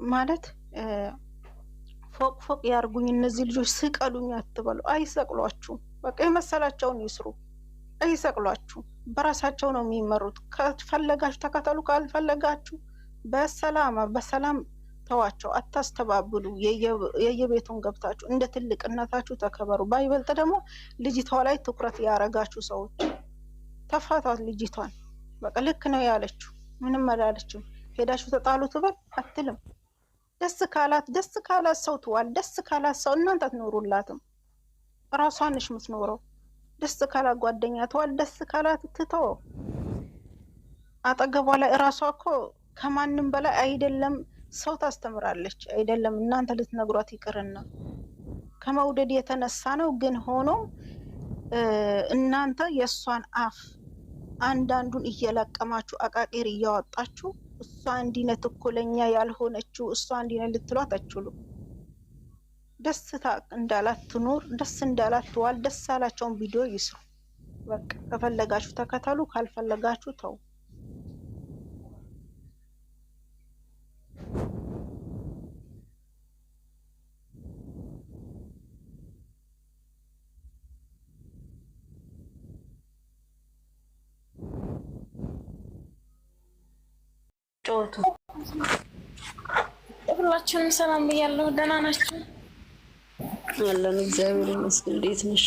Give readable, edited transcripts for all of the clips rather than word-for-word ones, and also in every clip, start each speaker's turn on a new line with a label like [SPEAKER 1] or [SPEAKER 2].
[SPEAKER 1] ማለት ፎቅ ያርጉኝ እነዚህ ልጆች ስቀሉኝ አትበሉ። አይሰቅሏችሁም። በቃ የመሰላቸውን ይስሩ። አይሰቅሏችሁ። በራሳቸው ነው የሚመሩት። ከፈለጋችሁ ተከተሉ፣ ካልፈለጋችሁ በሰላም ተዋቸው። አታስተባብሉ። የየቤቱን ገብታችሁ እንደ ትልቅነታችሁ ተከበሩ። ባይበልጥ ደግሞ ልጅቷ ላይ ትኩረት ያረጋችሁ ሰዎች ተፋቷት ልጅቷን። በቃ ልክ ነው ያለችው። ምንም አላለችም። ሄዳችሁ ተጣሉ ትበል አትልም። ደስ ካላት ሰው ትዋል። ደስ ካላት ሰው እናንተ አትኖሩላትም። ራሷን ነሽ የምትኖረው። ደስ ካላት ጓደኛ ትዋል። ደስ ካላት ትተው። አጠገቧ ላይ እራሷ እኮ ከማንም በላይ አይደለም ሰው ታስተምራለች። አይደለም እናንተ ልትነግሯት ይቅርና ከመውደድ የተነሳ ነው። ግን ሆኖ እናንተ የእሷን አፍ አንዳንዱን እየለቀማችሁ አቃቂር እያወጣችሁ እሷ እንዲነት እኮለኛ ያልሆነችው እሷ እንዲነት ልትሏት አትችሉም። ደስታ እንዳላት ትኖር፣ ደስ እንዳላት ትዋል። ደስ ያላቸውን ቪዲዮ ይስሩ። በቃ ከፈለጋችሁ ተከተሉ፣ ካልፈለጋችሁ ተው። ጮቱ
[SPEAKER 2] ሁላችንም ሰላም ብያለሁ። ደህና ናችሁ?
[SPEAKER 3] አለን እግዚአብሔር ይመስገን። እንዴት ነሽ?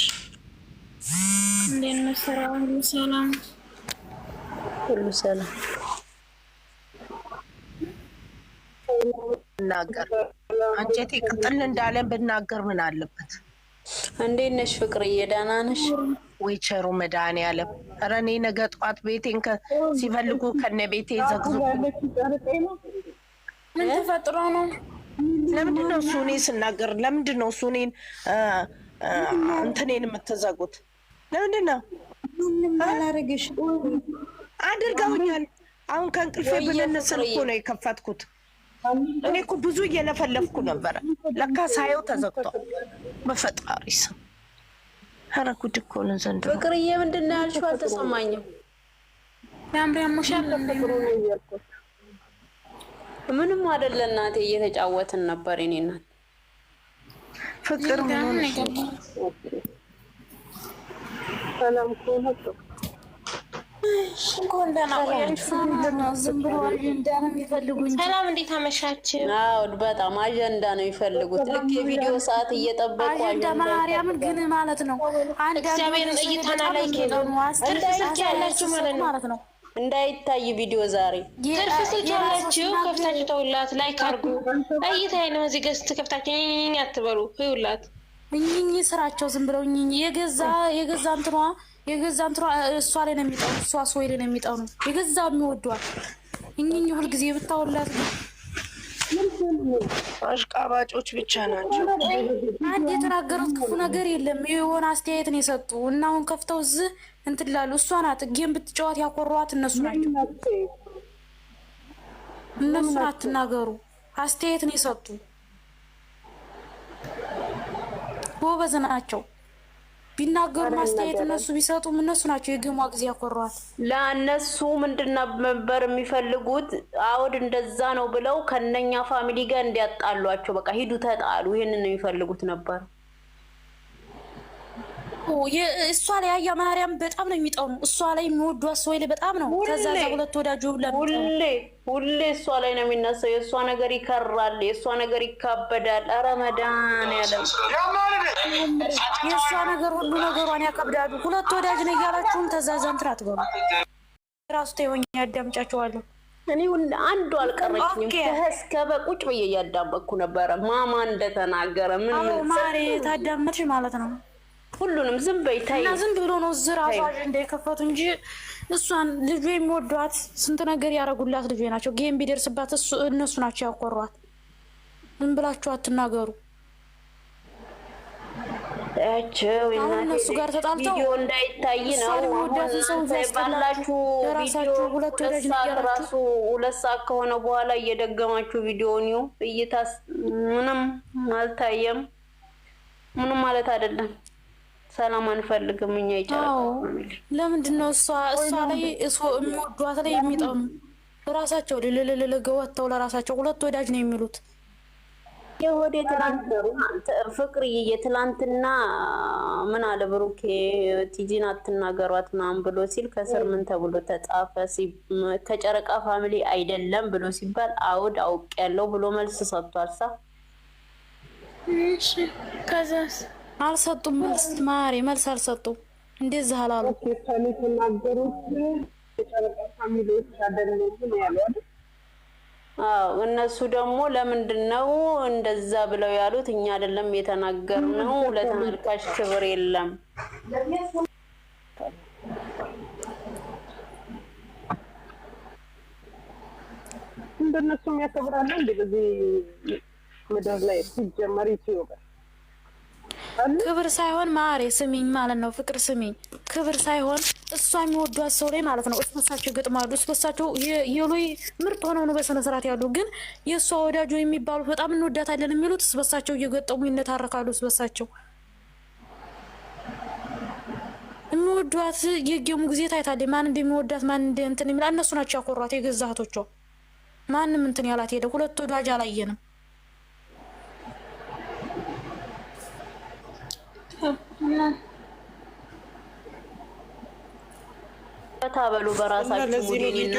[SPEAKER 2] እንዴት ነው ስራው? ሁሉ ሰላም?
[SPEAKER 3] ሁሉ ሰላም።
[SPEAKER 4] እናገር አንጀቴ ቅጥል እንዳለን ብናገር ምን አለበት?
[SPEAKER 3] እንዴት ነሽ ፍቅርዬ? ደህና ነሽ
[SPEAKER 4] ወይ? ቸሩ መድኃኒዓለም። ኧረ እኔ ነገ ጠዋት ቤቴን ሲፈልጉ ከነ ቤቴ ዘግዙ።
[SPEAKER 2] ምን ተፈጥሮ ነው?
[SPEAKER 4] ለምንድን ነው እሱ እኔ ስናገር ለምንድን ነው እሱ እኔን እንትኔን የምትዘጉት? ለምንድን ነው?
[SPEAKER 3] አላረግሽ
[SPEAKER 4] አድርገውኛል። አሁን ከእንቅልፌ ብንንስል እኮ ነው የከፈትኩት። እኔ እኮ ብዙ እየለፈለፍኩ ነበረ። ለካ ሳየው ተዘግቷል። በፈጣሪ ስም ኧረ ጉድ እኮ ነው ዘንድሮ።
[SPEAKER 3] ፍቅርዬ ምንድን ነው ያልሽው? አልተሰማኝም።
[SPEAKER 2] ያምሪያሙሻል
[SPEAKER 3] ምንም አይደለ እናቴ፣ እየተጫወትን ነበር። እኔ እናት
[SPEAKER 4] ፍቅር ምን ነው?
[SPEAKER 1] ሰላም ኮሆ
[SPEAKER 2] ሰላም እንዴት አመሻችሁ?
[SPEAKER 3] አዎ በጣም አጀንዳ ነው የሚፈልጉት። ልክ የቪዲዮ ሰዓት እየጠበቁ
[SPEAKER 5] አጀንዳ ማርያምን ግን ማለት ነው።
[SPEAKER 2] እግዚአብሔርን እይታና ላይ ያላችሁ ማለት ነው።
[SPEAKER 3] እንዳይታይ ቪዲዮ ዛሬ
[SPEAKER 2] ትርፍስልክ ያላችሁ ከፍታችሁ ተውላት። ላይክ አድርጉ። እይታይ ነው እዚህ ገዝት ከፍታችሁ አትበሉ። ይውላት
[SPEAKER 5] እኚህ ስራቸው ዝም ብለው እኚህ የገዛ እንትኗ እሷ ላይ ነው የሚጠኑ። እሷ ሰው ላይ ነው የሚጠኑ። የገዛ የሚወዷል እኚህ ሁሉ ጊዜ ብታውላት
[SPEAKER 4] አሽቃባጮች ብቻ ናቸው።
[SPEAKER 5] አንድ የተናገሩት ክፉ ነገር የለም። የሆነ አስተያየት ነው የሰጡ እና አሁን ከፍተው እዚህ እንትን ላሉ እሷ ናት ጌም ብትጫወት ያቆሯት እነሱ ናቸው። እነሱ አትናገሩ አስተያየት ነው የሰጡ። ጎበዝ ናቸው ቢናገሩ ማስተያየት እነሱ ቢሰጡም እነሱ ናቸው የገሟ ጊዜ ያቆሯት።
[SPEAKER 3] ለእነሱ ምንድን ነበር የሚፈልጉት? አውድ እንደዛ ነው ብለው ከነኛ ፋሚሊ ጋር እንዲያጣሏቸው። በቃ ሂዱ ተጣሉ። ይሄንን ነው የሚፈልጉት ነበር።
[SPEAKER 5] እሷ ላይ አያ ማርያም በጣም ነው የሚጠኑ። እሷ ላይ የሚወዷት ሰው ላይ በጣም ነው። ከዛ ሁለት ወዳጆ
[SPEAKER 3] ሁሌ እሷ ላይ ነው የሚነሳው። የእሷ ነገር ይከራል፣ የእሷ ነገር ይካበዳል። ኧረ መድኃኒዓለም
[SPEAKER 5] የእሷ ነገር ሁሉ ነገሯን ያከብዳሉ። ሁለት ወዳጅ ነው እያላችሁም ተዛዛን ትራት በሉ ራሱ ተይወኝ ያዳምጫቸዋለሁ።
[SPEAKER 3] እኔ አንዱ አልቀረችኝም። ከህስከ በቁጭ ብዬ እያዳመጥኩ ነበረ ማማ እንደተናገረ ምን
[SPEAKER 5] ማሬ ታዳመጥሽ ማለት ነው።
[SPEAKER 3] ሁሉንም ዝም በይ ታይ
[SPEAKER 5] እና ዝም ብሎ ነው ዝራፋ አጀንዳ የከፈቱ እንጂ እሷን ልጁ የሚወዷት ስንት ነገር ያረጉላት ልጅ ናቸው። ጌም ቢደርስባት እነሱ ናቸው ያቆሯት። ዝም ብላችሁ አትናገሩ።
[SPEAKER 3] ያቸው
[SPEAKER 5] እነሱ ጋር ተጣልተው
[SPEAKER 3] ቪዲዮ እንዳይታይ ነው ባላችሁ ቪዲዮ ሁለት ወዳጅ ራሱ 2 ሰዓት ከሆነ በኋላ እየደገማችሁ ቪዲዮውን ይው እይታስ ምንም አልታየም። ምንም ማለት አይደለም። ሰላም አንፈልግም እኛ ይቻላል።
[SPEAKER 5] ለምንድን ነው እሷ ላይ የሚወዷት ላይ የሚጠኑ ራሳቸው ለለለለገው ወጥተው ለራሳቸው ሁለት ወዳጅ ነው የሚሉት።
[SPEAKER 3] የሆዴ ትላንትሩ ፍቅር የትላንትና ምን አለ ብሩኬ ቲጂን አትናገሯት ምናምን ብሎ ሲል ከስር ምን ተብሎ ተጻፈ? ከጨረቃ ፋሚሊ አይደለም ብሎ ሲባል አውድ አውቅ ያለው ብሎ መልስ ሰጥቷል።
[SPEAKER 2] እሺ ከዛስ
[SPEAKER 5] አልሰጡም መልስ ማሪ መልስ አልሰጡም። እንደዚህ አላሉ።
[SPEAKER 6] የተናገሩት የጨረቃ ፋሚሊዎች አይደለም ነው ያለው።
[SPEAKER 3] እነሱ ደግሞ ለምንድነው እንደዛ ብለው ያሉት? እኛ አይደለም የተናገርነው፣ ለተመልካች ክብር የለም።
[SPEAKER 6] እንደነሱም ያከብራሉ እንዴ? በዚህ ምድር ላይ ሲጀመር ይችላል።
[SPEAKER 5] ክብር ሳይሆን ማሬ ስሚኝ ማለት ነው። ፍቅር ስሚኝ፣ ክብር ሳይሆን እሷ የሚወዷት ሰው ላይ ማለት ነው። እስበሳቸው ይገጥማሉ። እስበሳቸው የሎይ ምርጥ ሆነው ነው በስነ ስርዓት ያሉ። ግን የእሷ ወዳጆ የሚባሉት በጣም እንወዳታለን የሚሉት እስበሳቸው እየገጠሙ ይነታረካሉ። እስበሳቸው የሚወዷት የጌሙ ጊዜ ታይታለች። ማን እንደሚወዳት ማን እንትን የሚል እነሱ ናቸው ያኮሯት። የገዛ እህቶቿ ማንም እንትን ያላት ሄደ። ሁለት ወዳጅ አላየንም።
[SPEAKER 3] ታበሉ በራሳችሁ ሙዲኒና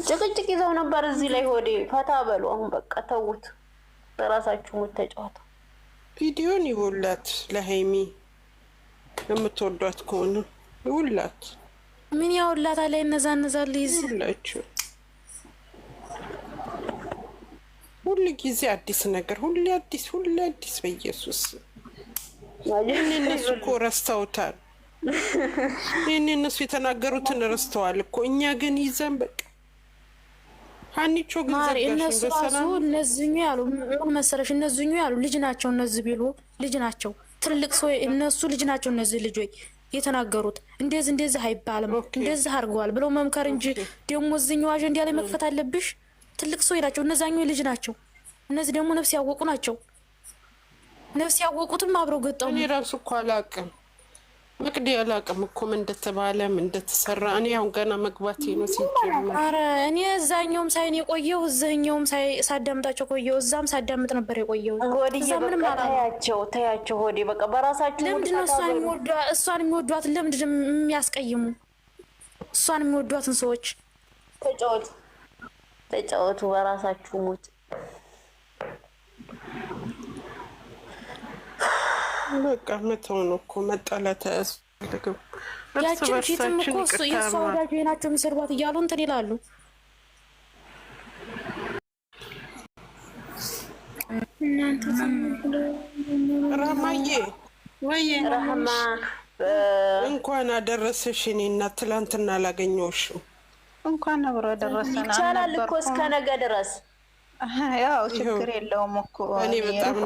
[SPEAKER 3] ጭቅጭቅ ይዘው ነበር እዚህ ላይ ሆዴ ፈታ በሉ። አሁን በቃ ተውት፣ በራሳችሁ ሙድ ተጫወቱ።
[SPEAKER 6] ቪዲዮን ይውላት ለሃይሚ የምትወዷት ከሆነ ይውላት።
[SPEAKER 5] ምን ያውላት አለ እነዛ ልይዝ
[SPEAKER 6] ሁላችሁ ሁሉ ጊዜ አዲስ ነገር ሁሉ አዲስ በኢየሱስ እነሱ እኮ ረስተውታል። እነሱ የተናገሩትን ረስተዋል እኮ። እኛ ግን ይዘን በቃ ሀኒቾ ግን
[SPEAKER 5] እነሱ ራሱ እነዚህኛው ያሉ ምን መሰለሽ፣ እነዚህኛው ያሉ ልጅ ናቸው። እነዚህ ቢሉ ልጅ ናቸው፣ ትልቅ ሰው እነሱ ልጅ ናቸው። እነዚህ ልጆች የተናገሩት እንደዚህ አይባልም እንደዚህ አድርገዋል ብለው መምከር እንጂ ደግሞ እዚህኛው አጀንዳ ላይ መክፈት አለብሽ። ትልቅ ሰው ናቸው። እነዛኞች ልጅ ናቸው። እነዚህ ደግሞ ነፍስ ያወቁ ናቸው። ነፍስ ያወቁትም አብረው ገጠሙ።
[SPEAKER 6] እኔ ራሱ እኮ አላውቅም መቅዲ አላውቅም እኮ ምን እንደተባለ ምን እንደተሰራ። እኔ አሁን ገና መግባቴ ነው ሲጀምር።
[SPEAKER 5] ኧረ እኔ እዛኛውም ሳይን የቆየው እዚህኛውም ሳዳምጣቸው ቆየው። እዛም ሳዳምጥ ነበር የቆየው።
[SPEAKER 3] ወዲህ ምንም ታያቸው ሆዴ በቃ በራሳችሁ።
[SPEAKER 5] ለምንድን ነው እሷን የሚወዷት ለምንድን ነው የሚያስቀይሙ? እሷን የሚወዷትን ሰዎች
[SPEAKER 3] ተጫወቱ በራሳችሁ ሙት።
[SPEAKER 6] በቃ መተው ነው እኮ መጣላት አያስፈልግም።
[SPEAKER 5] ያችን ፊትም እኮ የእሷ ወዳጅ ናቸው የሚሰርቧት እያሉ እንትን ይላሉ።
[SPEAKER 6] ራማዬ
[SPEAKER 3] ወይ ራህማ
[SPEAKER 6] እንኳን አደረሰሽ። እኔ እና ትላንትና አላገኘሁሽም።
[SPEAKER 1] እንኳን አብሮ ደረሰና
[SPEAKER 3] ይቻላል እኮ እስከ ነገ ድረስ
[SPEAKER 1] ያው ችግር የለውም እኮ
[SPEAKER 6] እኔ በጣም